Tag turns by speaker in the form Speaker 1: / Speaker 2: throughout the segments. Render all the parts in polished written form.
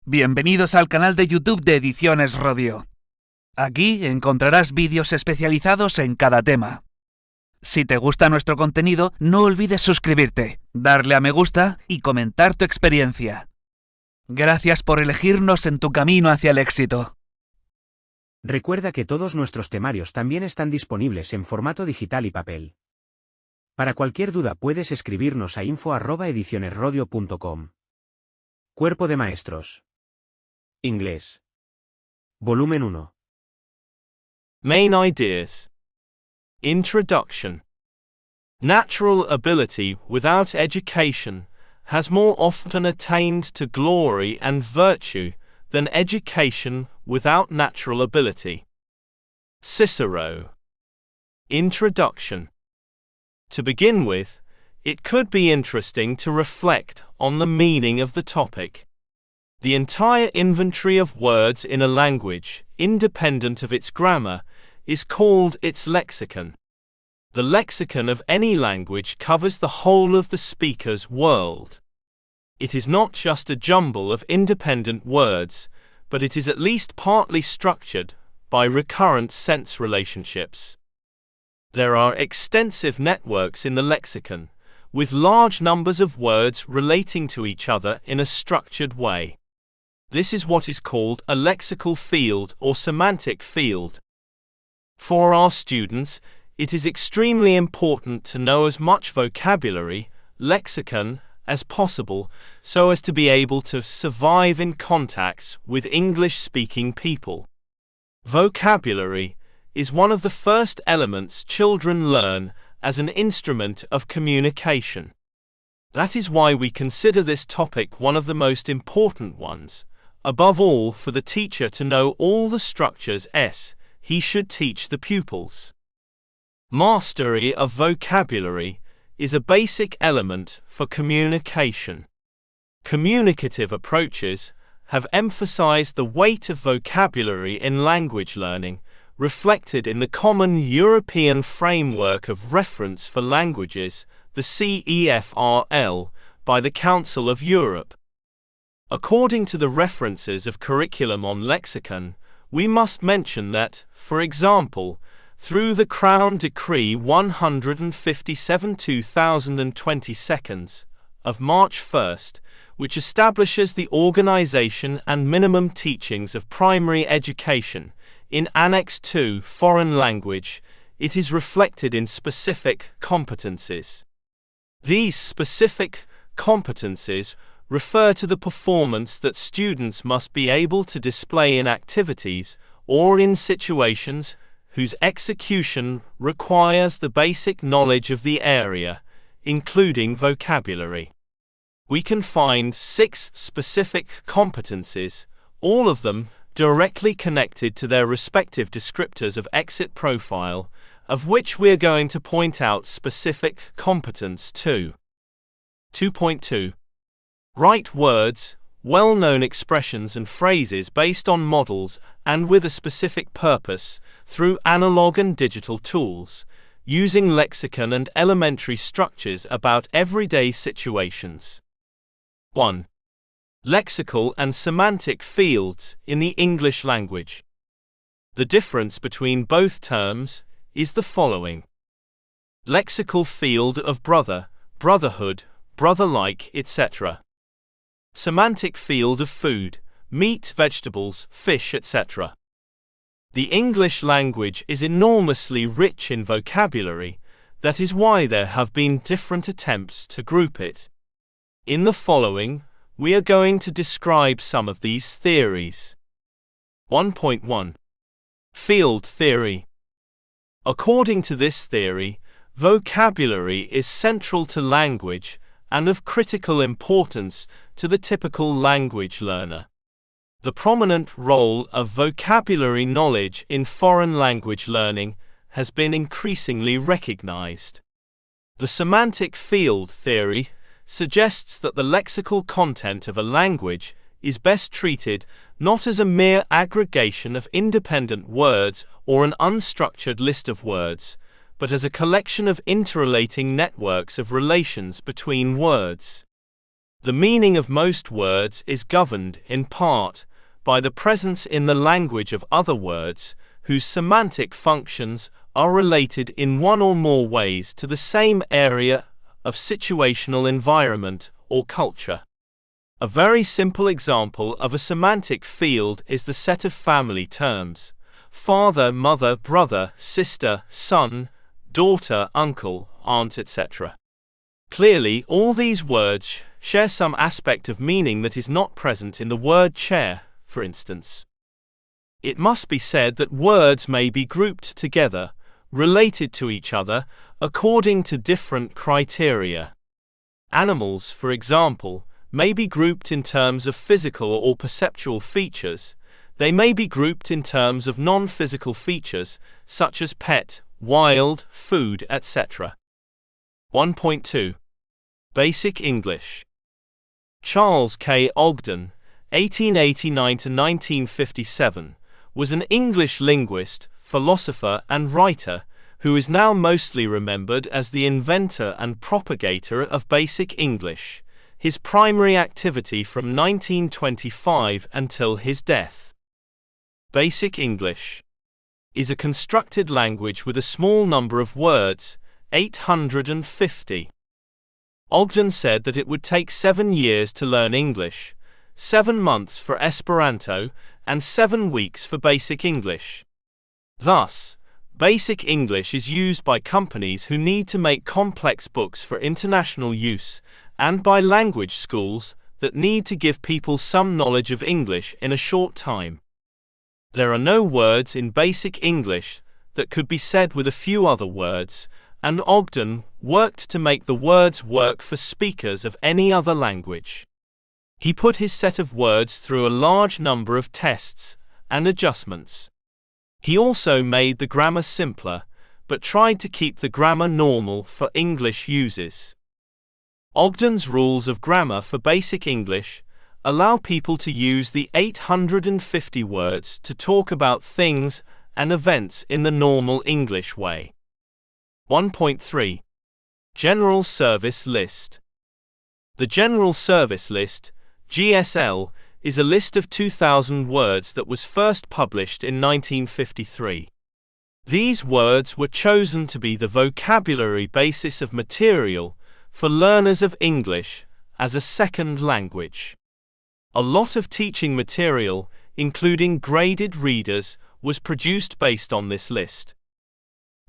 Speaker 1: Bienvenidos al canal de YouTube de Ediciones Rodio. Aquí encontrarás vídeos especializados en cada tema. Si te gusta nuestro contenido, no olvides suscribirte, darle a me gusta y comentar tu experiencia. Gracias por elegirnos en tu camino hacia el éxito.
Speaker 2: Recuerda que todos nuestros temarios también están disponibles en formato digital y papel. Para cualquier duda puedes escribirnos a info@edicionesrodio.com. Cuerpo de Maestros. Inglés. Volumen 1.
Speaker 3: Main ideas. Introduction. Natural ability without education has more often attained to glory and virtue than education without natural ability. Cicero. Introduction. To begin with, it could be interesting to reflect on the meaning of the topic. The entire inventory of words in a language, independent of its grammar, is called its lexicon. The lexicon of any language covers the whole of the speaker's world. It is not just a jumble of independent words, but it is at least partly structured by recurrent sense relationships. There are extensive networks in the lexicon, with large numbers of words relating to each other in a structured way. This is what is called a lexical field or semantic field. For our students, it is extremely important to know as much vocabulary, lexicon, as possible, so as to be able to survive in contacts with English-speaking people. Vocabulary is one of the first elements children learn as an instrument of communication. That is why we consider this topic one of the most important ones, above all for the teacher to know all the structures he should teach the pupils. Mastery of vocabulary is a basic element for communication. Communicative approaches have emphasized the weight of vocabulary in language learning, reflected in the Common European Framework of Reference for Languages, the CEFRL, by the Council of Europe. According to the references of Curriculum on Lexicon, we must mention that, for example, through the Crown Decree 157/2022 of March 1, which establishes the organization and minimum teachings of primary education, in Annex 2 Foreign Language, it is reflected in specific competencies. These specific competencies refer to the performance that students must be able to display in activities or in situations whose execution requires the basic knowledge of the area, including vocabulary. We can find 6 specific competencies, all of them directly connected to their respective descriptors of exit profile, of which we are going to point out specific competence 2. 2.2. Write words, well-known expressions and phrases based on models and with a specific purpose, through analog and digital tools, using lexicon and elementary structures about everyday situations. 1. Lexical and semantic fields in the English language. The difference between both terms is the following. Lexical field of brother, brotherhood, brother-like, etc. Semantic field of food, meat, vegetables, fish, etc. The English language is enormously rich in vocabulary, that is why there have been different attempts to group it. In the following, we are going to describe some of these theories. 1.1. Field theory. According to this theory, vocabulary is central to language and of critical importance to the typical language learner. The prominent role of vocabulary knowledge in foreign language learning has been increasingly recognized. The semantic field theory suggests that the lexical content of a language is best treated not as a mere aggregation of independent words or an unstructured list of words, but as a collection of interrelating networks of relations between words. The meaning of most words is governed, in part, by the presence in the language of other words, whose semantic functions are related in one or more ways to the same area of situational environment or culture. A very simple example of a semantic field is the set of family terms: father, mother, brother, sister, son, daughter, uncle, aunt, etc. Clearly, all these words share some aspect of meaning that is not present in the word chair, for instance. It must be said that words may be grouped together, related to each other, according to different criteria. Animals, for example, may be grouped in terms of physical or perceptual features. They may be grouped in terms of non-physical features, such as pet, wild, food, etc. 1.2. Basic English. Charles K. Ogden, 1889–1957, was an English linguist, philosopher, and writer, who is now mostly remembered as the inventor and propagator of Basic English, his primary activity from 1925 until his death. Basic English is a constructed language with a small number of words, 850. Ogden said that it would take 7 years to learn English, 7 months for Esperanto, and 7 weeks for Basic English. Thus, Basic English is used by companies who need to make complex books for international use, and by language schools that need to give people some knowledge of English in a short time. There are no words in Basic English that could be said with a few other words, and Ogden worked to make the words work for speakers of any other language. He put his set of words through a large number of tests and adjustments. He also made the grammar simpler, but tried to keep the grammar normal for English uses. Ogden's rules of grammar for Basic English allow people to use the 850 words to talk about things and events in the normal English way. 1.3. General Service List. The General Service List, GSL, is a list of 2,000 words that was first published in 1953. These words were chosen to be the vocabulary basis of material for learners of English as a second language. A lot of teaching material, including graded readers, was produced based on this list.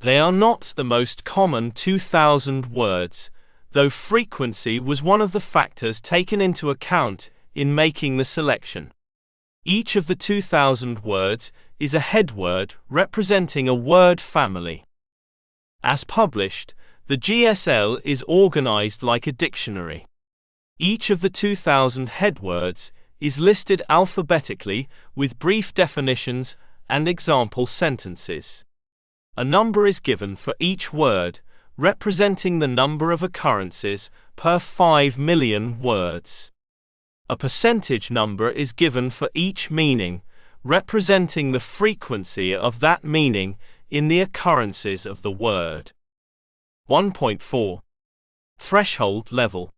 Speaker 3: They are not the most common 2,000 words, though frequency was one of the factors taken into account in making the selection. Each of the 2,000 words is a headword representing a word family. As published, the GSL is organized like a dictionary. Each of the 2,000 headwords is listed alphabetically with brief definitions and example sentences. A number is given for each word, representing the number of occurrences per 5 million words. A percentage number is given for each meaning, representing the frequency of that meaning in the occurrences of the word. 1.4. Threshold level.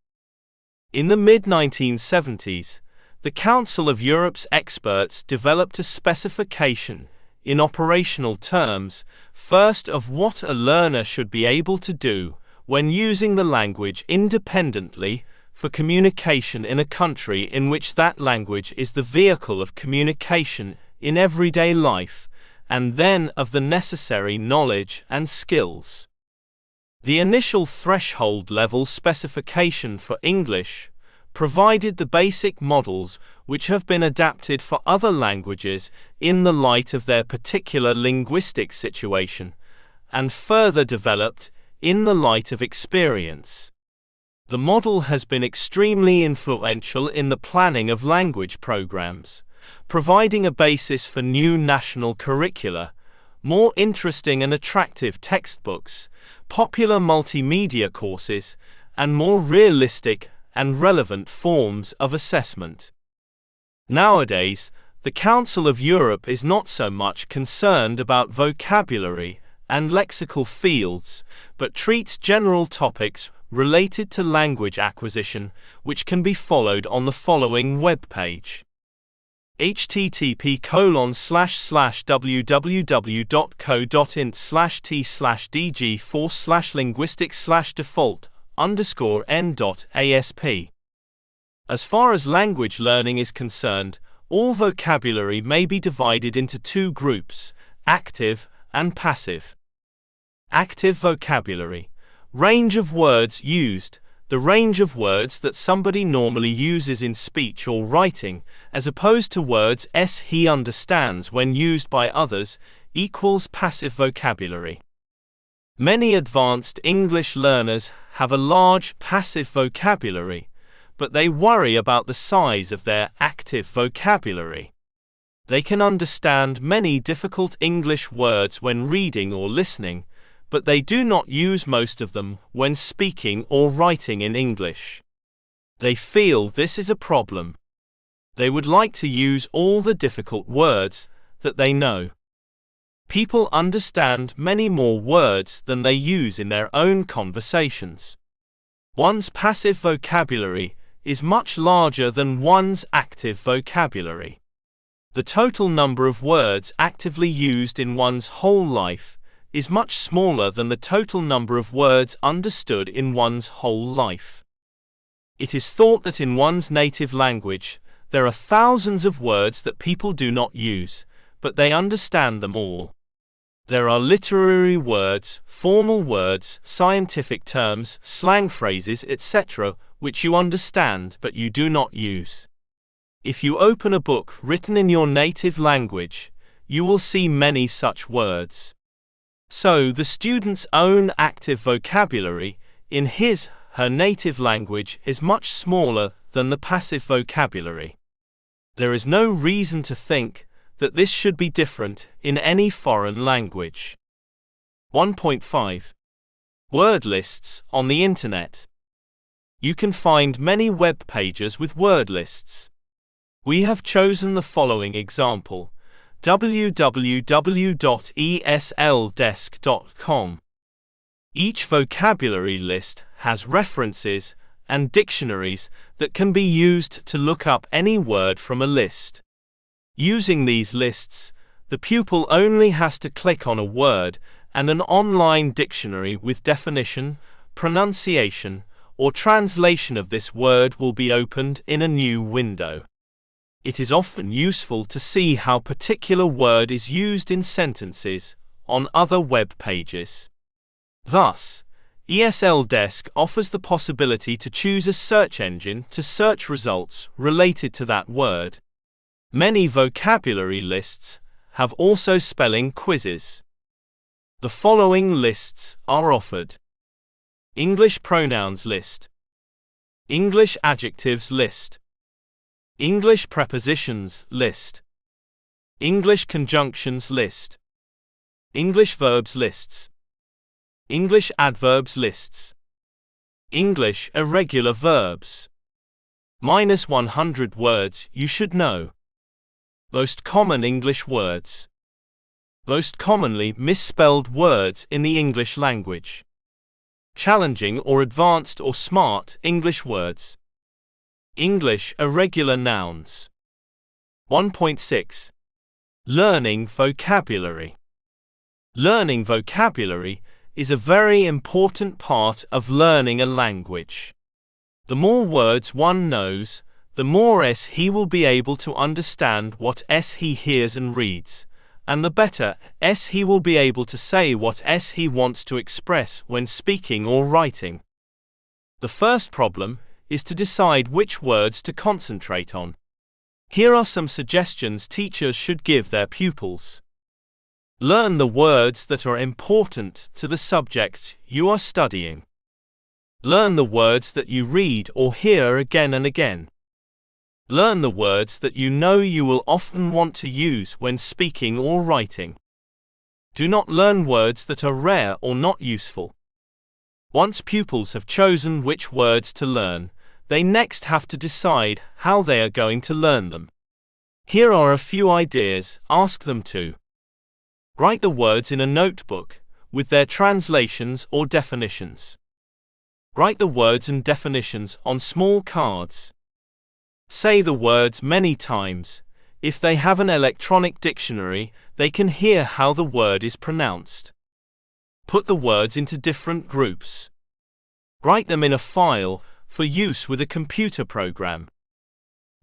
Speaker 3: In the mid-1970s, the Council of Europe's experts developed a specification, in operational terms, first of what a learner should be able to do when using the language independently for communication in a country in which that language is the vehicle of communication in everyday life, and then of the necessary knowledge and skills. The initial threshold level specification for English provided the basic models which have been adapted for other languages in the light of their particular linguistic situation, and further developed in the light of experience. The model has been extremely influential in the planning of language programs, providing a basis for new national curricula, more interesting and attractive textbooks, popular multimedia courses, and more realistic and relevant forms of assessment. Nowadays, the Council of Europe is not so much concerned about vocabulary and lexical fields, but treats general topics related to language acquisition, which can be followed on the following web page: http://www.co.int/t/dg/linguistics/default_n.asp. As far as language learning is concerned, all vocabulary may be divided into two groups: active and passive. Active vocabulary. Range of words used. The range of words that somebody normally uses in speech or writing, as opposed to words he understands when used by others, equals passive vocabulary. Many advanced English learners have a large passive vocabulary, but they worry about the size of their active vocabulary. They can understand many difficult English words when reading or listening, but they do not use most of them when speaking or writing in English. They feel this is a problem. They would like to use all the difficult words that they know. People understand many more words than they use in their own conversations. One's passive vocabulary is much larger than one's active vocabulary. The total number of words actively used in one's whole life is much smaller than the total number of words understood in one's whole life. It is thought that in one's native language, there are thousands of words that people do not use, but they understand them all. There are literary words, formal words, scientific terms, slang phrases, etc., which you understand but you do not use. If you open a book written in your native language, you will see many such words. So the student's own active vocabulary in her native language is much smaller than the passive vocabulary. There is no reason to think that this should be different in any foreign language. 1.5. Word lists on the Internet. You can find many web pages with word lists. We have chosen the following example: www.esldesk.com. Each vocabulary list has references and dictionaries that can be used to look up any word from a list. Using these lists, the pupil only has to click on a word, and an online dictionary with definition, pronunciation, or translation of this word will be opened in a new window. It is often useful to see how a particular word is used in sentences on other web pages. Thus, ESL Desk offers the possibility to choose a search engine to search results related to that word. Many vocabulary lists have also spelling quizzes. The following lists are offered: English pronouns list, English adjectives list, English prepositions list, English conjunctions list, English verbs lists, English adverbs lists, English irregular verbs. -100 words you should know. Most common English words. Most commonly misspelled words in the English language. Challenging or advanced or smart English words. English irregular nouns. 1.6. Learning vocabulary. Learning vocabulary is a very important part of learning a language. The more words one knows, the more he will be able to understand what he hears and reads, and the better he will be able to say what he wants to express when speaking or writing. The first problem is to decide which words to concentrate on. Here are some suggestions teachers should give their pupils. Learn the words that are important to the subjects you are studying. Learn the words that you read or hear again and again. Learn the words that you know you will often want to use when speaking or writing. Do not learn words that are rare or not useful. Once pupils have chosen which words to learn, they next have to decide how they are going to learn them. Here are a few ideas. Ask them to write the words in a notebook with their translations or definitions. Write the words and definitions on small cards. Say the words many times. If they have an electronic dictionary, they can hear how the word is pronounced. Put the words into different groups. Write them in a file for use with a computer program.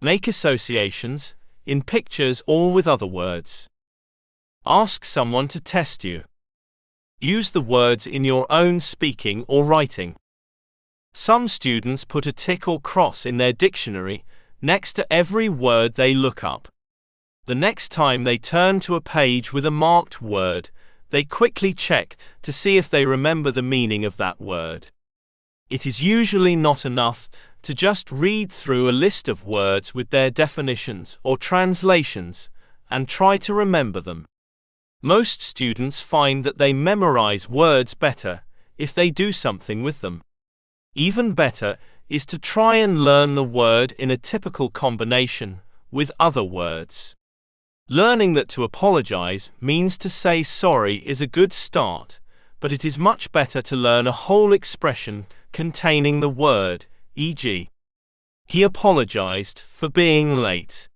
Speaker 3: Make associations, in pictures or with other words. Ask someone to test you. Use the words in your own speaking or writing. Some students put a tick or cross in their dictionary next to every word they look up. The next time they turn to a page with a marked word, they quickly check to see if they remember the meaning of that word. It is usually not enough to just read through a list of words with their definitions or translations and try to remember them. Most students find that they memorize words better if they do something with them. Even better is to try and learn the word in a typical combination with other words. Learning that to apologize means to say sorry is a good start, but it is much better to learn a whole expression containing the word, e.g., he apologized for being late.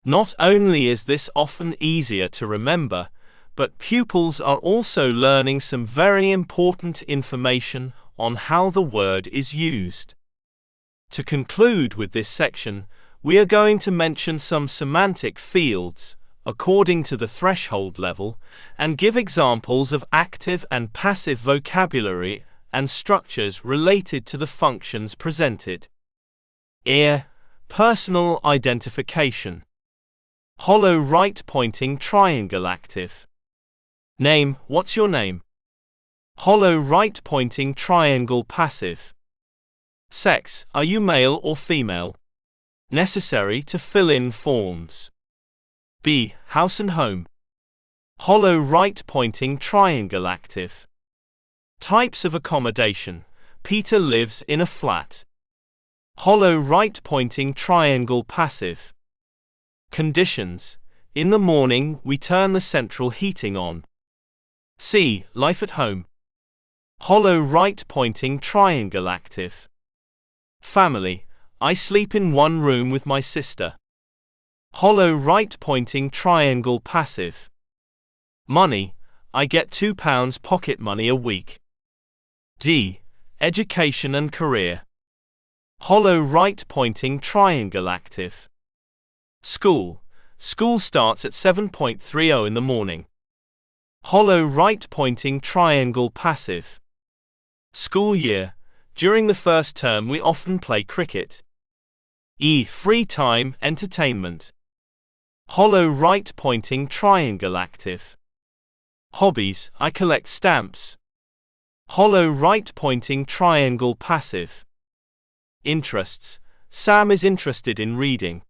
Speaker 3: Not only is this often easier to remember, but pupils are also learning some very important information on how the word is used. To conclude with this section, we are going to mention some semantic fields, according to the threshold level, and give examples of active and passive vocabulary and structures related to the functions presented. Personal identification. Hollow right pointing triangle active. Name, what's your name? Hollow right pointing triangle passive. Sex, are you male or female? Necessary to fill in forms. B. House and home. Hollow right pointing triangle active. Types of accommodation. Peter lives in a flat. Hollow right pointing triangle passive. Conditions. In the morning we turn the central heating on. C. Life at home. Hollow right pointing triangle active. Family. I sleep in one room with my sister. Hollow right pointing triangle passive. Money. I get £2 pocket money a week. D. Education and career. Hollow right pointing triangle active. School. School starts at 7:30 in the morning. Hollow right pointing triangle passive. School year. During the first term we often play cricket. E. Free time, entertainment. Hollow right pointing triangle active. Hobbies. I collect stamps. Hollow right pointing triangle passive. Interests. Sam is interested in reading.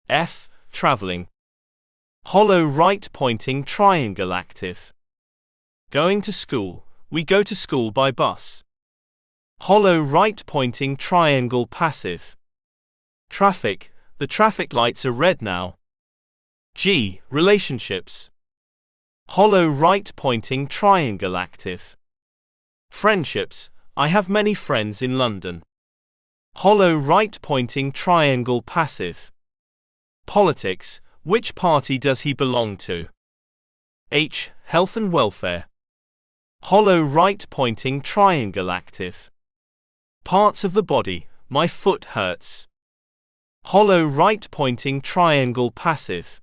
Speaker 3: F. Traveling. Hollow right pointing triangle active. Going to school. We go to school by bus. Hollow right pointing triangle passive. Traffic. The traffic lights are red now. G. Relationships. Hollow right pointing triangle active. Friendships. I have many friends in London. Hollow right pointing triangle passive. Politics. Which party does he belong to? H. Health and welfare. Hollow right pointing triangle active. Parts of the body. My foot hurts. Hollow right pointing triangle passive.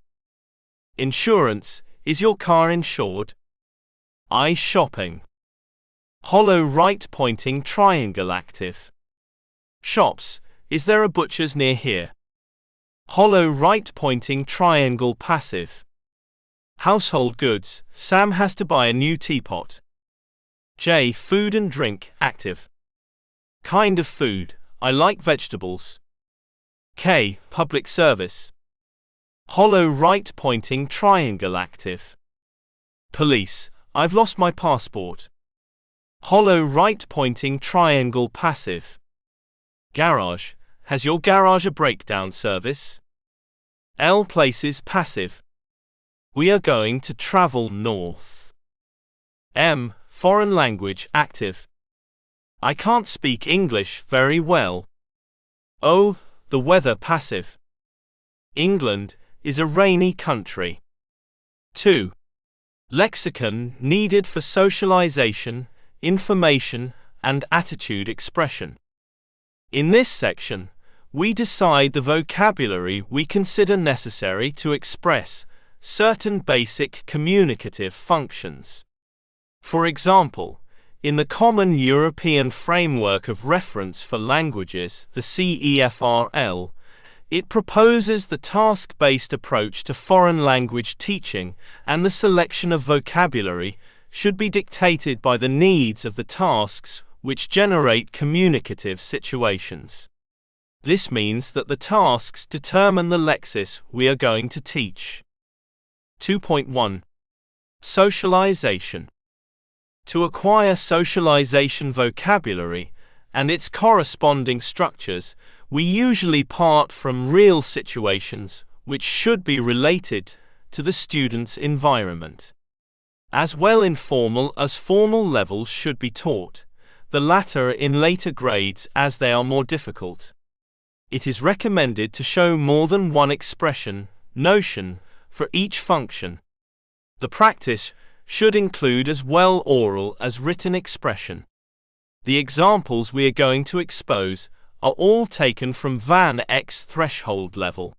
Speaker 3: Insurance. Is your car insured? I. Shopping. Hollow right pointing triangle active. Shops. Is there a butcher's near here? Hollow right pointing triangle passive. Household goods. Sam has to buy a new teapot. J. Food and drink, active. Kind of food. I like vegetables. K. Public service. Hollow right pointing triangle active. Police. I've lost my passport. Hollow right pointing triangle passive. Garage. Has your garage a breakdown service? L. Places passive. We are going to travel north. M. Foreign language active. I can't speak English very well. Oh, the weather passive. England is a rainy country. 2. Lexicon needed for socialization, information, and attitude expression. In this section, we decide the vocabulary we consider necessary to express certain basic communicative functions. For example, in the Common European Framework of Reference for Languages, the CEFRL, it proposes the task-based approach to foreign language teaching, and the selection of vocabulary should be dictated by the needs of the tasks which generate communicative situations. This means that the tasks determine the lexis we are going to teach. 2.1. Socialization. To acquire socialization vocabulary and its corresponding structures, we usually part from real situations which should be related to the student's environment. As well informal as formal levels should be taught, the latter in later grades as they are more difficult. It is recommended to show more than one expression, notion, for each function. The practice should include as well oral as written expression. The examples we are going to expose are all taken from Van Eyck's threshold level.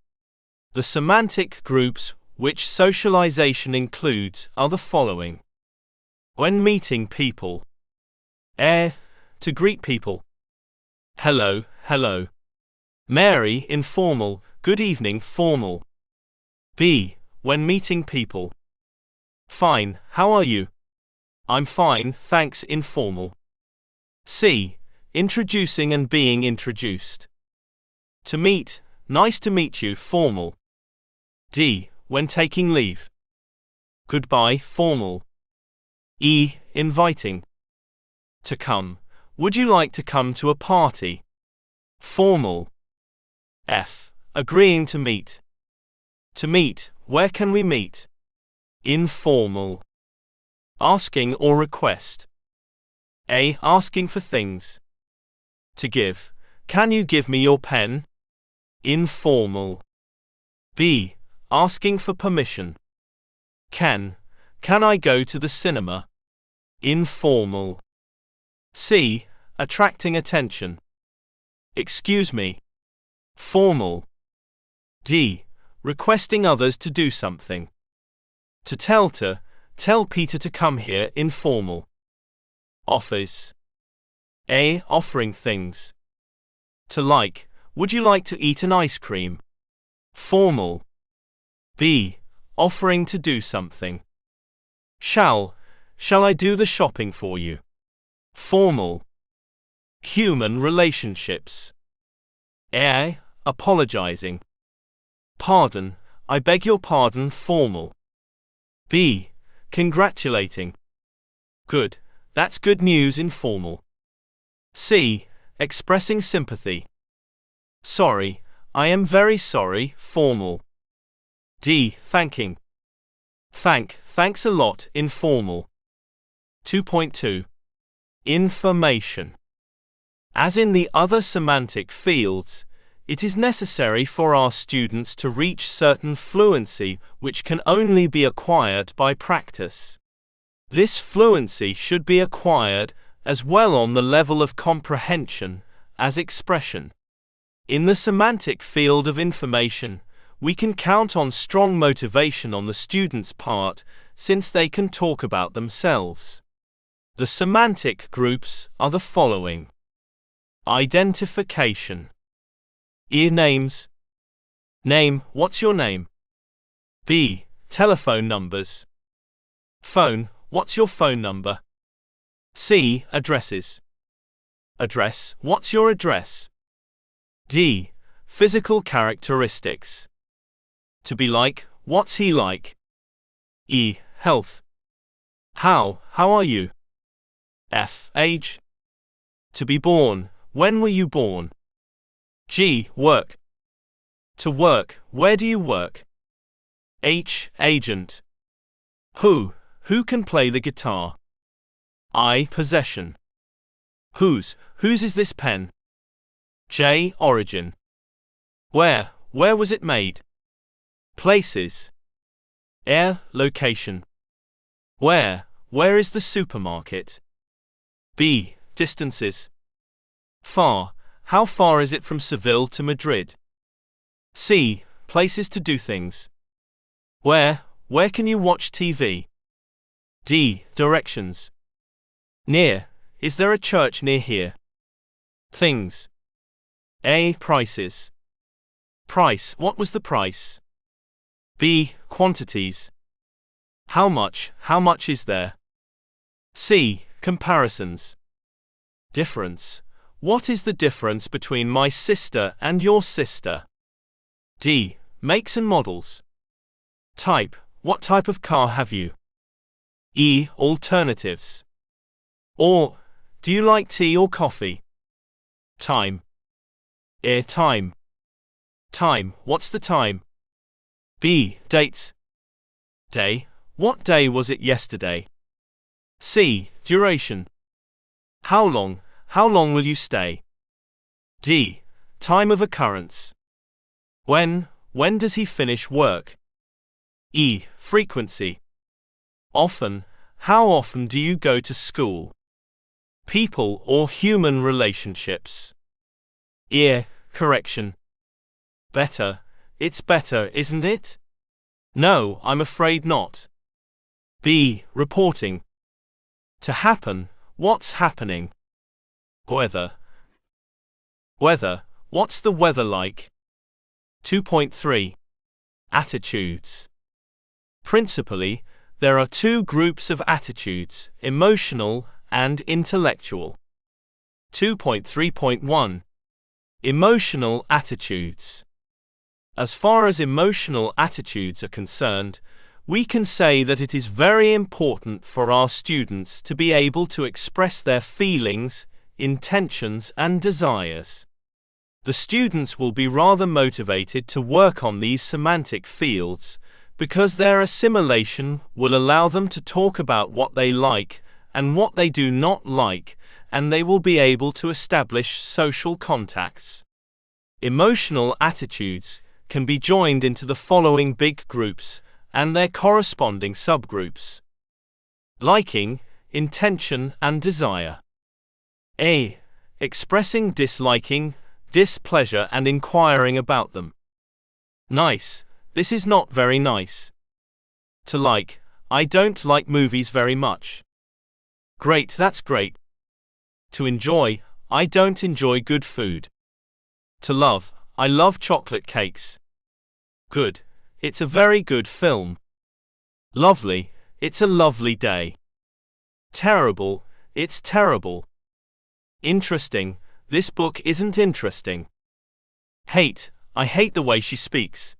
Speaker 3: The semantic groups which socialization includes are the following. When meeting people. To greet people. Hello, hello. Mary, informal, good evening, formal. B. When meeting people. Fine, how are you? I'm fine, thanks, informal. C. Introducing and being introduced. To meet, nice to meet you, formal. D. When taking leave. Goodbye, formal. E. Inviting. To come, would you like to come to a party? Formal. F. Agreeing to meet. To meet, where can we meet? Informal. Asking or request. A. Asking for things. To give, can you give me your pen? Informal. B. Asking for permission. Can I go to the cinema? Informal. C. Attracting attention. Excuse me. Formal. D. Requesting others to do something. To tell Peter to come here, informal. Offers. A. Offering things. To like, would you like to eat an ice cream? Formal. B. Offering to do something. Shall I do the shopping for you? Formal. Human relationships. A. Apologizing. Pardon, I beg your pardon, formal. B. Congratulating. Good, that's good news, informal. C. Expressing sympathy. Sorry, I am very sorry, formal. D. Thanking. Thanks a lot, informal. 2.2. Information. As in the other semantic fields, it is necessary for our students to reach certain fluency which can only be acquired by practice. This fluency should be acquired as well on the level of comprehension as expression. In the semantic field of information, we can count on strong motivation on the student's part, since they can talk about themselves. The semantic groups are the following. Identification. Names. Name, what's your name? B. Telephone numbers. Phone, what's your phone number? C. Addresses. Address, what's your address? D. Physical characteristics. To be like, what's he like? E. Health. How are you? F. Age. To be born, when were you born? G. Work. To work, where do you work? H. Agent. Who can play the guitar? I. Possession. Whose is this pen? J. Origin. Where was it made? Places. Air. Location. Where is the supermarket? B. Distances. Far. How far is it from Seville to Madrid? C. Places to do things. Where can you watch TV? D. Directions. Near. Is there a church near here? Things. A. Prices. Price. What was the price? B. Quantities. How much is there? C. Comparisons. Difference. What is the difference between my sister and your sister? D. Makes and models. Type. What type of car have you? E. Alternatives. Or. Do you like tea or coffee? Time. Time. Time. What's the time? B. Dates. Day. What day was it yesterday? C. Duration. How long will you stay? D. Time of occurrence. When does he finish work? E. Frequency. Often. How often do you go to school? People or human relationships. E. Correction. Better. It's better, isn't it? No, I'm afraid not. B. Reporting. To happen. What's happening? Weather. Weather. What's the weather like? 2.3. Attitudes. Principally, there are two groups of attitudes, emotional and intellectual. 2.3.1. Emotional attitudes. As far as emotional attitudes are concerned, we can say that it is very important for our students to be able to express their feelings, intentions, and desires. The students will be rather motivated to work on these semantic fields, because their assimilation will allow them to talk about what they like and what they do not like, and they will be able to establish social contacts. Emotional attitudes can be joined into the following big groups and their corresponding subgroups. Liking, intention, and desire. A. Expressing disliking, displeasure, and inquiring about them. Nice. This is not very nice. To like. I don't like movies very much. Great, that's great. To enjoy. I don't enjoy good food. To love. I love chocolate cakes. Good. It's a very good film. Lovely. It's a lovely day. Terrible. It's terrible. Interesting. This book isn't interesting. Hate. I hate the way she speaks.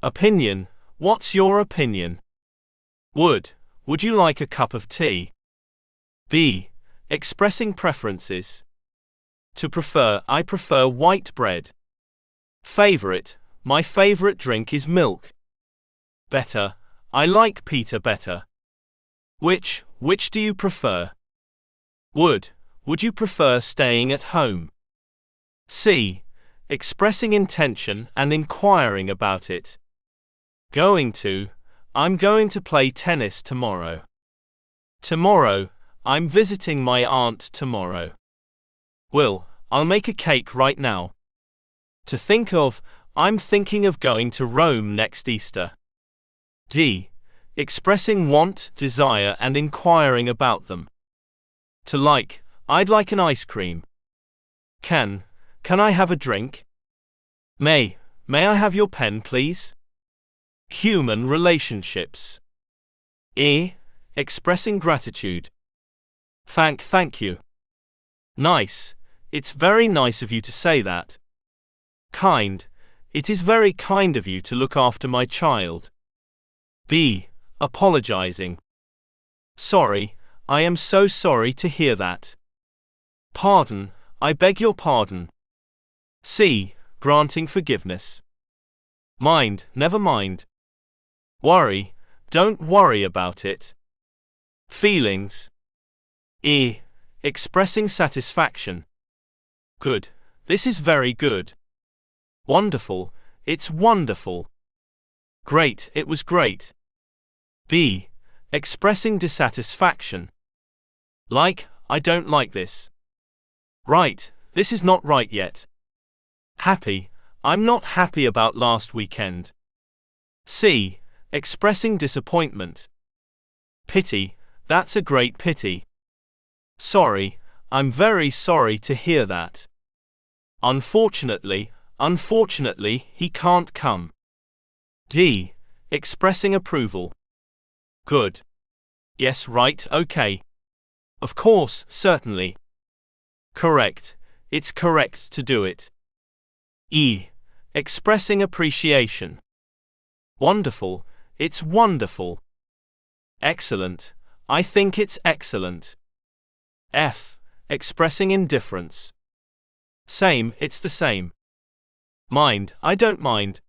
Speaker 3: Opinion. What's your opinion? Would you like a cup of tea? B. Expressing preferences. To prefer. I prefer white bread. Favorite. My favorite drink is milk. Better. I like Peter better. Which do you prefer? Would you prefer staying at home? C. Expressing intention and inquiring about it. Going to. I'm going to play tennis tomorrow. Tomorrow. I'm visiting my aunt tomorrow. I'll make a cake right now. To think of. I'm thinking of going to Rome next Easter. D. Expressing want, desire, and inquiring about them. To like. I'd like an ice cream. Can I have a drink? May I have your pen, please? Human relationships. E. Expressing gratitude. Thank you. Nice. It's very nice of you to say that. Kind. It is very kind of you to look after my child. B. Apologizing. Sorry. I am so sorry to hear that. Pardon. I beg your pardon. C. Granting forgiveness. Mind. Never mind. Worry. Don't worry about it. Feelings. E. expressing satisfaction. Good. This is very good. Wonderful. It's wonderful. Great. It was great. B. Expressing dissatisfaction. Like, I don't like this. Right. This is not right yet. Happy. I'm not happy about last weekend. C. Expressing disappointment. Pity. That's a great pity. Sorry. I'm very sorry to hear that. Unfortunately, he can't come. D. Expressing approval. Good. Yes, right, okay. Of course, certainly. Correct. It's correct to do it. E. Expressing appreciation. Wonderful. It's wonderful. Excellent. I think it's excellent. F. Expressing indifference. Same, it's the same. Mind, I don't mind.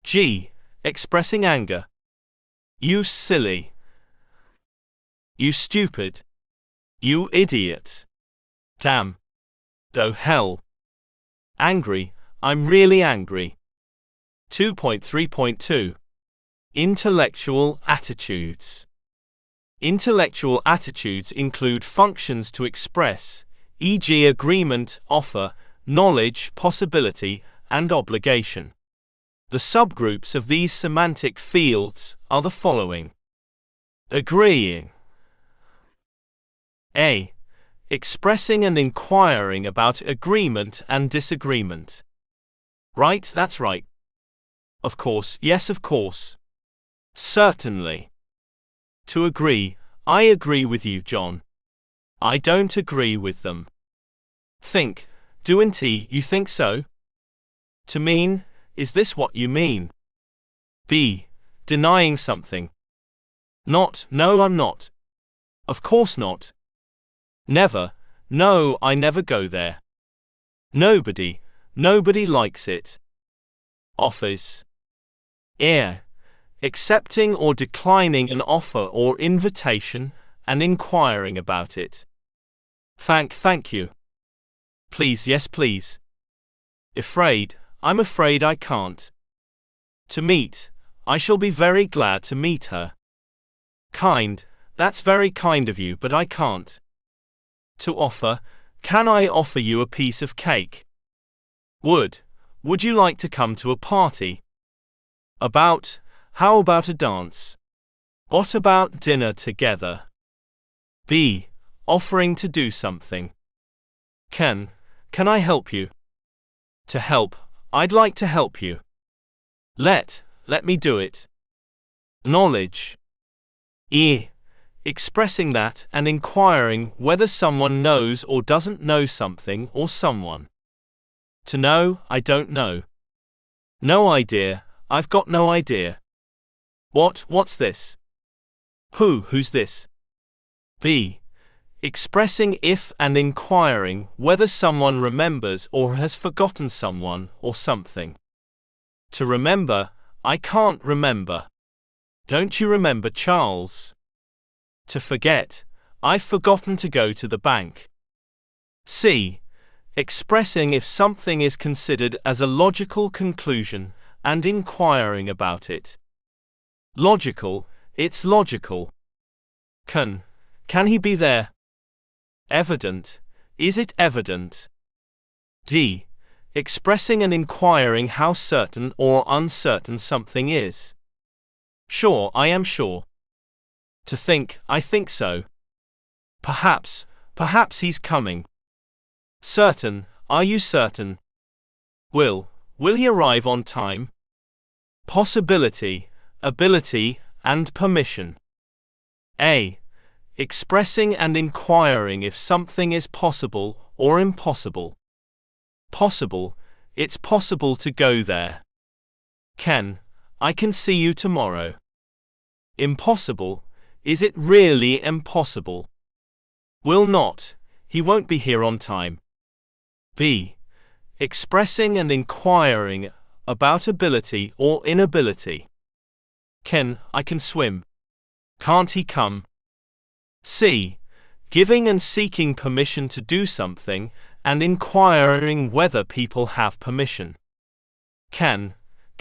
Speaker 3: G. Expressing anger. You silly. You stupid. You idiot. Damn. Oh hell. Angry, I'm really angry. 2.3.2 Intellectual attitudes. Intellectual attitudes include functions to express, e.g. agreement, offer, knowledge, possibility, and obligation. The subgroups of these semantic fields are the following. Agreeing. A. Expressing and inquiring about agreement and disagreement. Right, that's right. Of course, yes, of course. Certainly. To agree, I agree with you, John. I don't agree with them. Think, doesn't you think so? To mean, is this what you mean? B. Denying something. Not, no, I'm not. Of course not. Never, no, I never go there. Nobody likes it. Offers. Air. Accepting or declining an offer or invitation, and inquiring about it. Thank you. Please, yes, please. Afraid, I'm afraid I can't. To meet, I shall be very glad to meet her. Kind, that's very kind of you, but I can't. To offer, can I offer you a piece of cake? Would you like to come to a party? About, how about a dance? What about dinner together? B. Offering to do something. Can I help you? To help, I'd like to help you. Let me do it. Knowledge. E. Expressing that and inquiring whether someone knows or doesn't know something or someone. To know, I don't know. No idea, I've got no idea. What's this? Who's this? B. Expressing if and inquiring whether someone remembers or has forgotten someone or something. To remember, I can't remember. Don't you remember, Charles? To forget, I've forgotten to go to the bank. C. Expressing if something is considered as a logical conclusion and inquiring about it. Logical, it's logical. Can he be there? Evident, is it evident? D. Expressing and inquiring how certain or uncertain something is. Sure, I am sure. To think, I think so. Perhaps he's coming. Certain, are you certain? Will he arrive on time? Possibility, ability, and permission. A. Expressing and inquiring if something is possible or impossible. Possible, it's possible to go there. I can see you tomorrow. Impossible, is it really impossible? Will not, he won't be here on time. B. Expressing and inquiring about ability or inability. I can swim. Can't he come? C. giving and seeking permission to do something, and inquiring whether people have permission. Can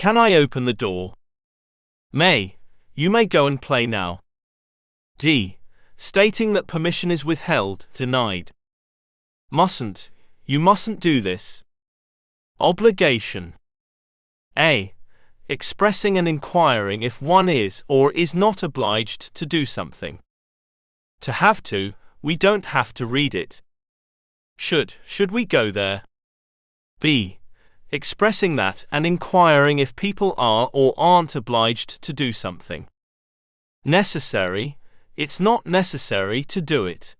Speaker 3: I open the door? May, you may go and play now. D, stating that permission is withheld, denied. Mustn't, you mustn't do this. Obligation. A, expressing and inquiring if one is or is not obliged to do something. To have to, we don't have to read it. Should we go there? B, expressing that and inquiring if people are or aren't obliged to do something. Necessary, it's not necessary to do it.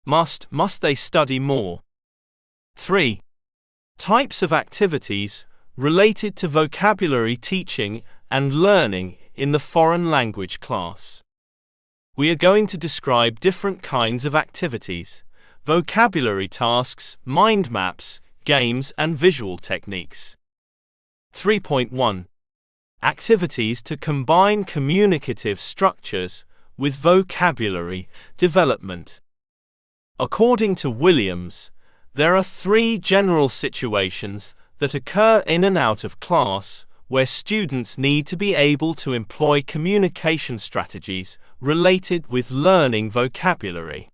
Speaker 3: Must they study more? 3. Types of activities related to vocabulary teaching and learning in the foreign language class. We are going to describe different kinds of activities, vocabulary tasks, mind maps, games, and visual techniques. 3.1. Activities to combine communicative structures with vocabulary development. According to Williams, there are 3 general situations that occur in and out of class where students need to be able to employ communication strategies related with learning vocabulary.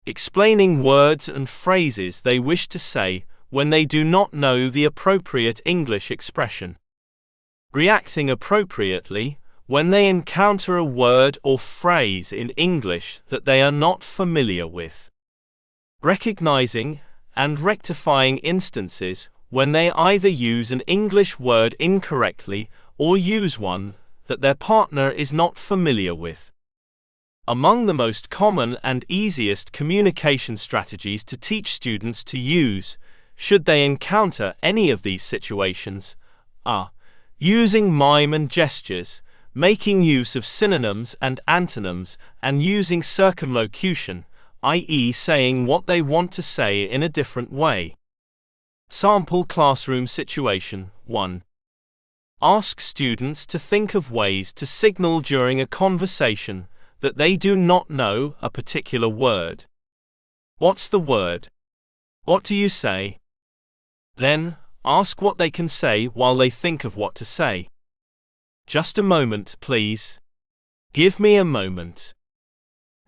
Speaker 3: Explaining words and phrases they wish to say when they do not know the appropriate English expression. Reacting appropriately when they encounter a word or phrase in English that they are not familiar with. Recognizing and rectifying instances when they either use an English word incorrectly or use one that their partner is not familiar with. Among the most common and easiest communication strategies to teach students to use, should they encounter any of these situations, are using mime and gestures, making use of synonyms and antonyms, and using circumlocution, i.e. saying what they want to say in a different way. Sample classroom situation 1. Ask students to think of ways to signal during a conversation that they do not know a particular word. What's the word? What do you say? Then, ask what they can say while they think of what to say. Just a moment, please. Give me a moment.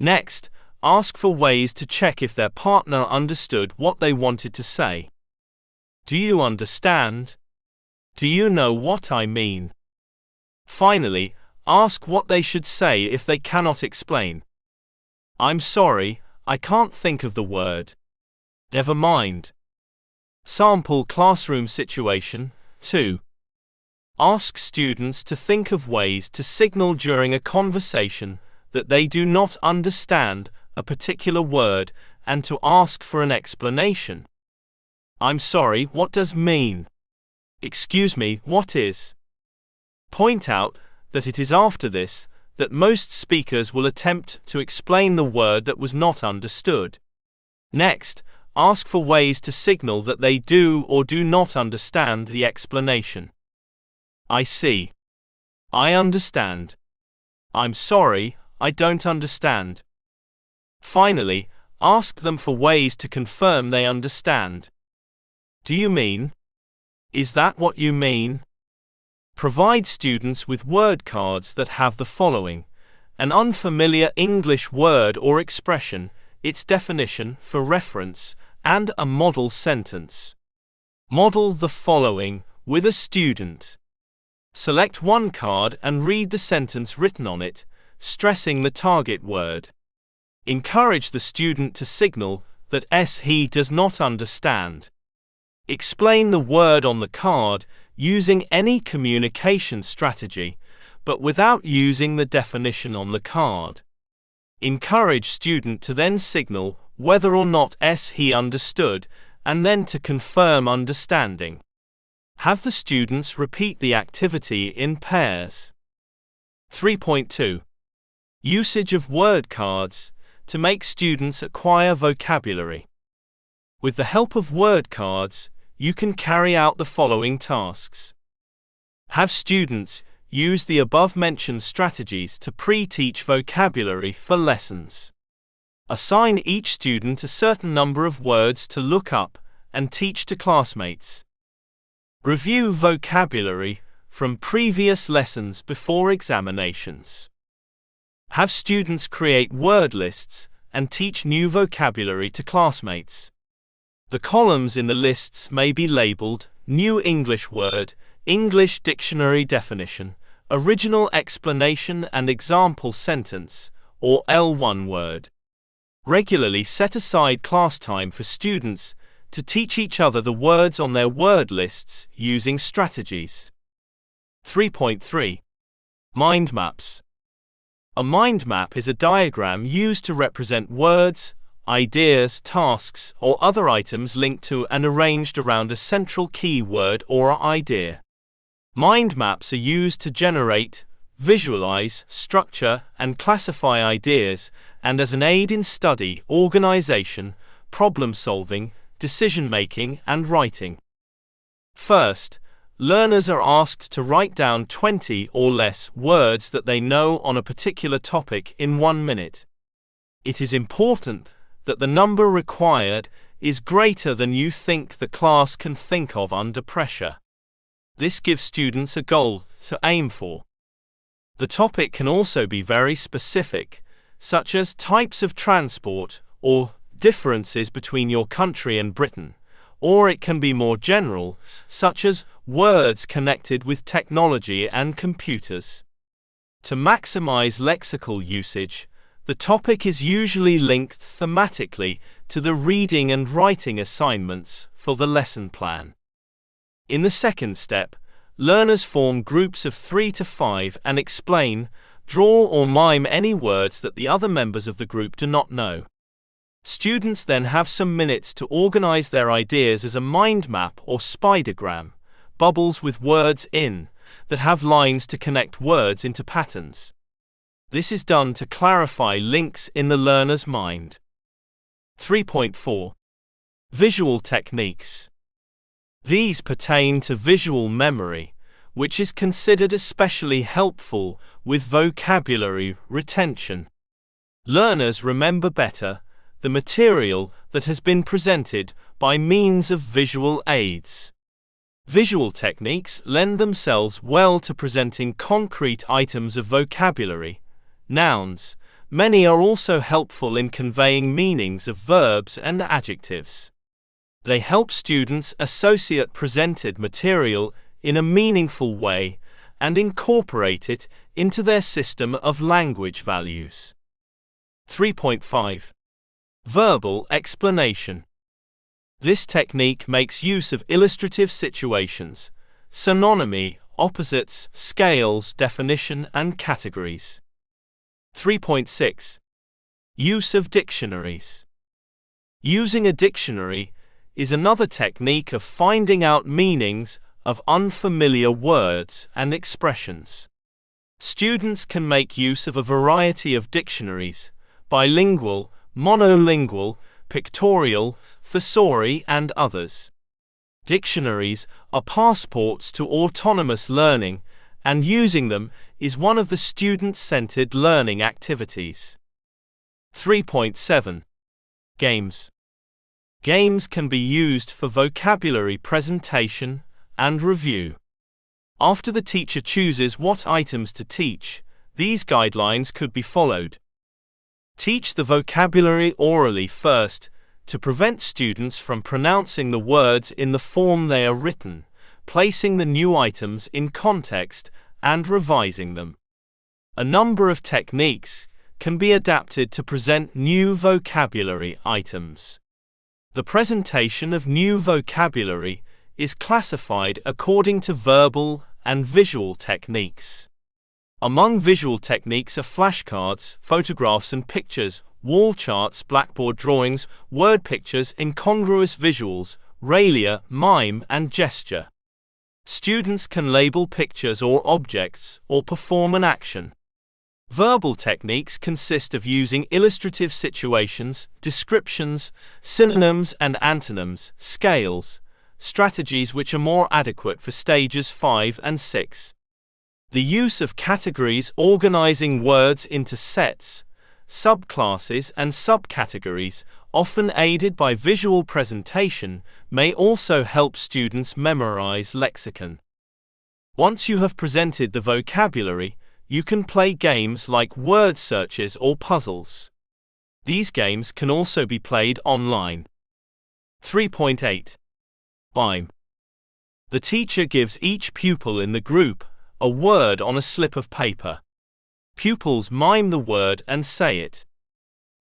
Speaker 3: Next, ask for ways to check if their partner understood what they wanted to say. Do you understand? Do you know what I mean? Finally, ask what they should say if they cannot explain. I'm sorry, I can't think of the word. Never mind. Sample classroom situation 2. Ask students to think of ways to signal during a conversation that they do not understand a particular word and to ask for an explanation. I'm sorry, what does mean? Excuse me, what is? Point out that it is after this that most speakers will attempt to explain the word that was not understood. Next, ask for ways to signal that they do or do not understand the explanation. I see. I understand. I'm sorry, I don't understand. Finally, ask them for ways to confirm they understand. Do you mean? Is that what you mean? Provide students with word cards that have the following: an unfamiliar English word or expression, its definition for reference, and a model sentence. Model the following with a student. Select one card and read the sentence written on it, stressing the target word. Encourage the student to signal that he does not understand. Explain the word on the card using any communication strategy, but without using the definition on the card. Encourage student to then signal whether or not he understood, and then to confirm understanding. Have the students repeat the activity in pairs. 3.2. Usage of word cards to make students acquire vocabulary. With the help of word cards, you can carry out the following tasks. Have students use the above-mentioned strategies to pre-teach vocabulary for lessons. Assign each student a certain number of words to look up and teach to classmates. Review vocabulary from previous lessons before examinations. Have students create word lists and teach new vocabulary to classmates. The columns in the lists may be labeled New English Word, English Dictionary Definition, Original Explanation and Example Sentence, or L1 word. Regularly set aside class time for students to teach each other the words on their word lists using strategies. 3.3. Mind maps. A mind map is a diagram used to represent words, ideas, tasks, or other items linked to and arranged around a central key word or idea. Mind maps are used to generate, visualize, structure, and classify ideas, and as an aid in study, organization, problem-solving, decision-making, and writing. First, learners are asked to write down 20 or less words that they know on a particular topic in 1 minute. It is important that the number required is greater than you think the class can think of under pressure. This gives students a goal to aim for. The topic can also be very specific, such as types of transport or differences between your country and Britain, or it can be more general, such as words connected with technology and computers. To maximize lexical usage, the topic is usually linked thematically to the reading and writing assignments for the lesson plan. In the second step, learners form groups of 3 to 5 and explain, draw or mime any words that the other members of the group do not know. Students then have some minutes to organize their ideas as a mind map or spidergram, bubbles with words in, that have lines to connect words into patterns. This is done to clarify links in the learner's mind. 3.4. Visual techniques. These pertain to visual memory, which is considered especially helpful with vocabulary retention. Learners remember better the material that has been presented by means of visual aids. Visual techniques lend themselves well to presenting concrete items of vocabulary, nouns. Many are also helpful in conveying meanings of verbs and adjectives. They help students associate presented material in a meaningful way and incorporate it into their system of language values. 3.5. Verbal explanation. This technique makes use of illustrative situations, synonymy, opposites, scales, definition, and categories. 3.6. Use of dictionaries. Using a dictionary is another technique of finding out meanings of unfamiliar words and expressions. Students can make use of a variety of dictionaries: bilingual, monolingual, pictorial, thesauri, and others. Dictionaries are passports to autonomous learning, and using them is one of the student-centered learning activities. 3.7. Games. Games can be used for vocabulary presentation and review. After the teacher chooses what items to teach, these guidelines could be followed. Teach the vocabulary orally first, to prevent students from pronouncing the words in the form they are written, placing the new items in context, and revising them. A number of techniques can be adapted to present new vocabulary items. The presentation of new vocabulary is classified according to verbal and visual techniques. Among visual techniques are flashcards, photographs and pictures, wall charts, blackboard drawings, word pictures, incongruous visuals, ralia, mime, and gesture. Students can label pictures or objects, or perform an action. Verbal techniques consist of using illustrative situations, descriptions, synonyms and antonyms, scales, strategies which are more adequate for stages 5 and 6. The use of categories organizing words into sets, subclasses and subcategories, often aided by visual presentation, may also help students memorize lexicon. Once you have presented the vocabulary, you can play games like word searches or puzzles. These games can also be played online. 3.8. Mime. The teacher gives each pupil in the group a word on a slip of paper. Pupils mime the word and say it.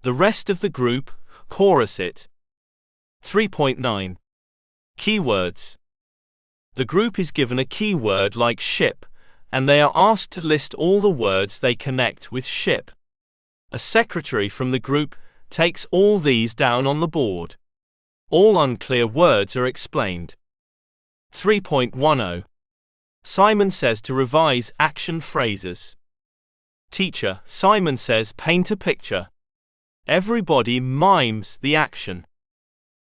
Speaker 3: The rest of the group chorus it. 3.9. Keywords. The group is given a keyword like ship, and they are asked to list all the words they connect with ship. A secretary from the group takes all these down on the board. All unclear words are explained. 3.10. Simon says to revise action phrases. Teacher, Simon says paint a picture. Everybody mimes the action.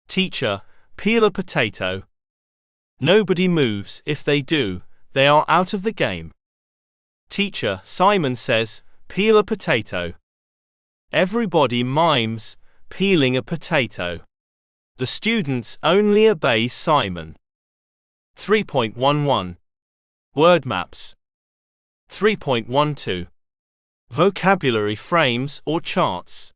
Speaker 3: Teacher, peel a potato. Nobody moves. If they do, they are out of the game. Teacher, Simon says, peel a potato. Everybody mimes peeling a potato. The students only obey Simon. 3.11. Word maps. 3.12. Vocabulary frames or charts.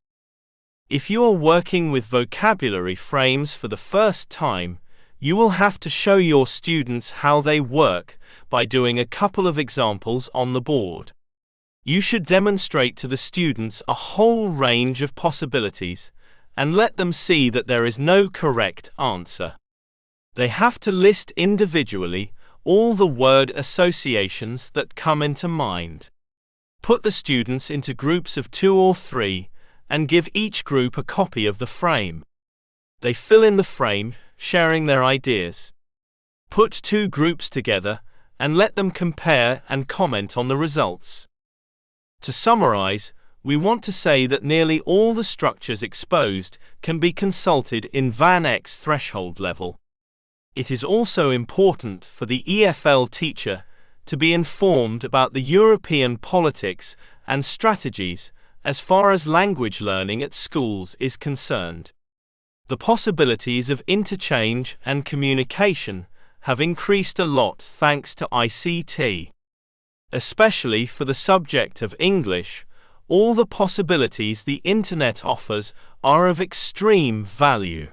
Speaker 3: If you are working with vocabulary frames for the first time, you will have to show your students how they work by doing a couple of examples on the board. You should demonstrate to the students a whole range of possibilities and let them see that there is no correct answer. They have to list individually all the word associations that come into mind. Put the students into groups of 2 or 3 and give each group a copy of the frame. They fill in the frame, sharing their ideas. Put 2 groups together and let them compare and comment on the results. To summarize, we want to say that nearly all the structures exposed can be consulted in Van X threshold level. It is also important for the EFL teacher to be informed about the European politics and strategies as far as language learning at schools is concerned. The possibilities of interchange and communication have increased a lot thanks to ICT. Especially for the subject of English, all the possibilities the Internet offers are of extreme value.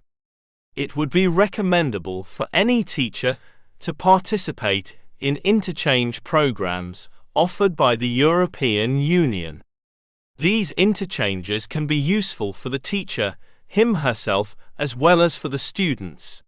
Speaker 3: It would be recommendable for any teacher to participate in interchange programs offered by the European Union. These interchanges can be useful for the teacher, him/herself, as well as for the students.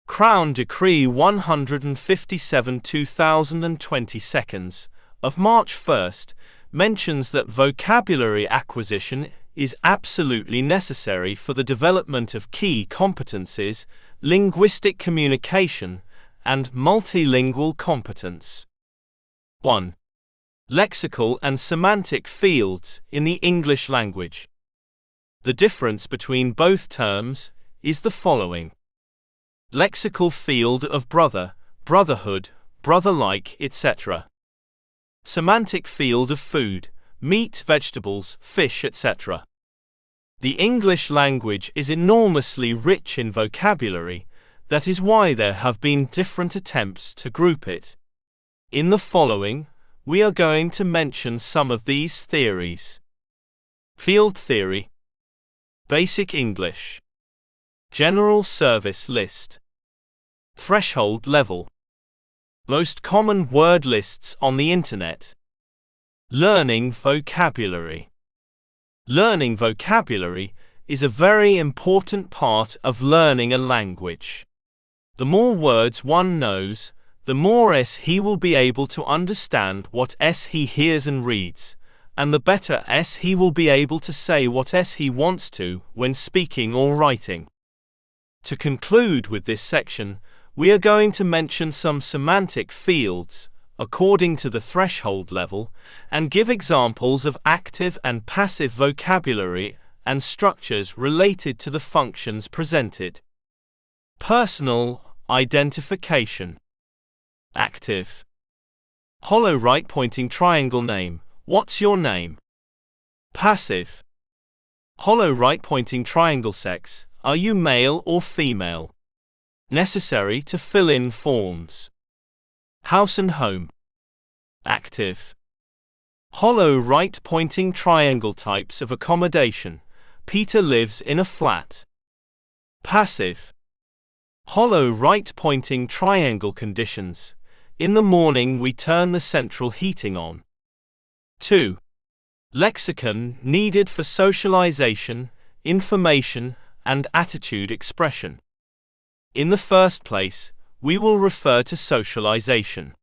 Speaker 3: Crown Decree 157/2022 of March 1 mentions that vocabulary acquisition is absolutely necessary for the development of key competencies, linguistic communication, and multilingual competence. 1. Lexical and semantic fields in the English language. The difference between both terms is the following. Lexical field of brother, brotherhood, brother-like, etc. Semantic field of food, meat, vegetables, fish, etc. The English language is enormously rich in vocabulary. That is why there have been different attempts to group it. In the following, we are going to mention some of these theories. Field theory. Basic English. General service list. Threshold level. Most common word lists on the Internet. Learning vocabulary. Learning vocabulary is a very important part of learning a language. The more words one knows, the more he will be able to understand what he hears and reads, and the better he will be able to say what he wants to when speaking or writing. To conclude with this section, we are going to mention some semantic fields, according to the threshold level, and give examples of active and passive vocabulary and structures related to the functions presented. Personal identification. Active. Hollow right pointing triangle name. What's your name? Passive. Hollow right-pointing triangle sex. Are you male or female? Necessary to fill in forms. House and home. Active. Hollow right-pointing triangle types of accommodation. Peter lives in a flat. Passive. Hollow right-pointing triangle conditions. In the morning we turn the central heating on. 2. Lexicon needed for socialization, information, and attitude expression. In the first place, we will refer to socialization.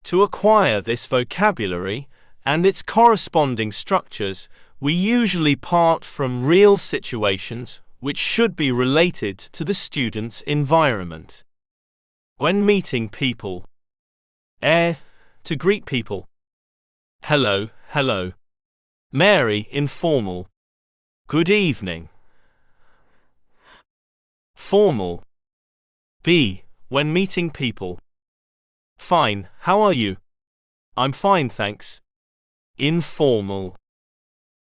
Speaker 3: To acquire this vocabulary and its corresponding structures, we usually part from real situations which should be related to the student's environment. When meeting people, to greet people. Hello, hello. Mary, informal. Good evening. Formal. B. When meeting people. Fine, how are you? I'm fine, thanks. Informal.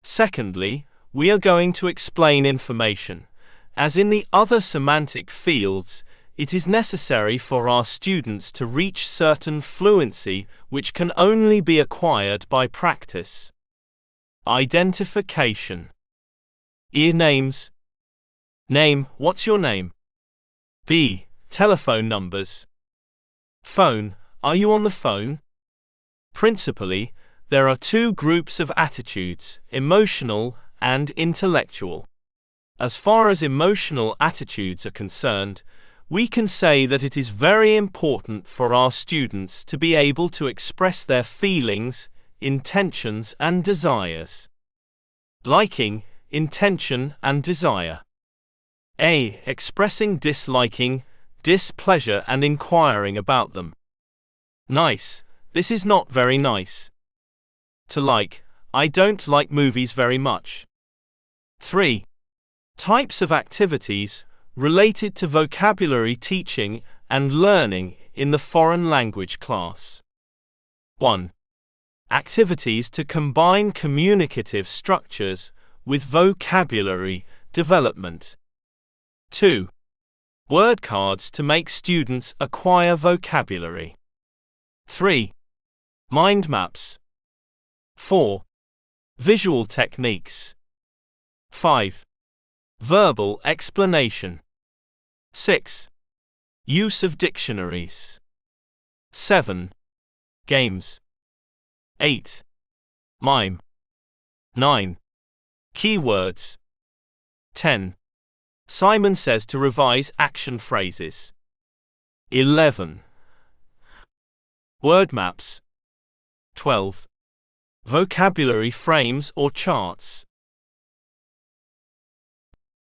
Speaker 3: Secondly, we are going to explain information. As in the other semantic fields, it is necessary for our students to reach certain fluency which can only be acquired by practice. Identification. Ear names. Name, what's your name? B. Telephone numbers. Phone, are you on the phone? Principally, there are two groups of attitudes, emotional and intellectual. As far as emotional attitudes are concerned, we can say that it is very important for our students to be able to express their feelings, intentions and desires. Liking, intention and desire. A. Expressing disliking, displeasure and inquiring about them. Nice, this is not very nice. To like, I don't like movies very much. 3. Types of activities related to vocabulary teaching and learning in the foreign language class. 1. Activities to combine communicative structures with vocabulary development. 2. Word cards to make students acquire vocabulary. 3. Mind maps. 4. Visual techniques. 5. Verbal explanation. 6. Use of dictionaries. 7. Games. 8. Mime. 9. Keywords. 10. Simon says to revise action phrases. 11. Word maps. 12. Vocabulary frames or charts.